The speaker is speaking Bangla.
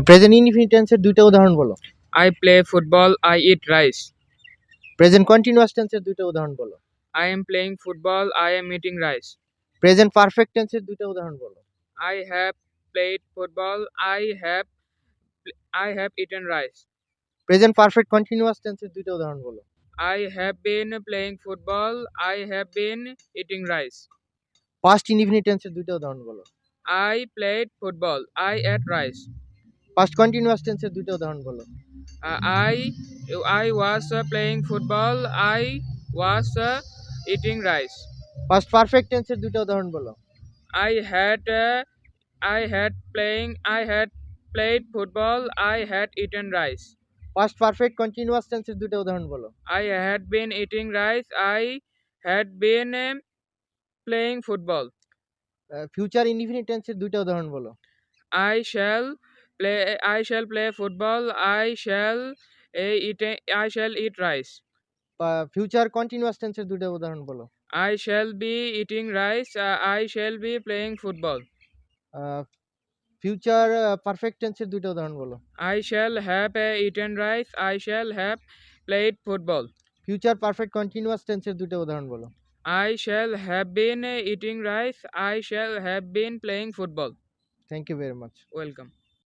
প্রেজেন্ট ইনডিফিনিট টেন্সের দুইটা উদাহরণ বলো। I play football. I eat rice. Present continuous টেন্সের দুইটা উদাহরণ বলো। I am playing football. I am eating rice. Present perfect টেন্সের দুইটা উদাহরণ বলো। I have played football. I have eaten rice. Present perfect continuous টেন্সের দুইটা উদাহরণ বলো। I have been playing football. I have been eating rice. Past indefinite টেন্সের দুইটা উদাহরণ বলো। I played football. I ate rice. Past continuous টেন্সের দুইটা উদাহরণ বলো। Uh, I I was playing football. I was eating rice. Past perfect টেন্সের দুইটা উদাহরণ বলো। I had uh, I had played football. I had eaten rice. Past perfect continuous টেন্সের দুইটা উদাহরণ বলো। I had been eating rice. I had been playing football. Future indefinite টেন্সের দুইটা উদাহরণ বলো। I shall play football. I shall eat rice. Future continuous টেন্সের দুইটা উদাহরণ বলো। I shall be eating rice. I shall be playing football. Future perfect টেন্সের দুইটা উদাহরণ বলো। I shall have eaten rice. I shall have played football. Future perfect continuous টেন্সের দুইটা উদাহরণ বলো। I shall have been eating rice. I shall have been playing football. Thank you very much. Welcome.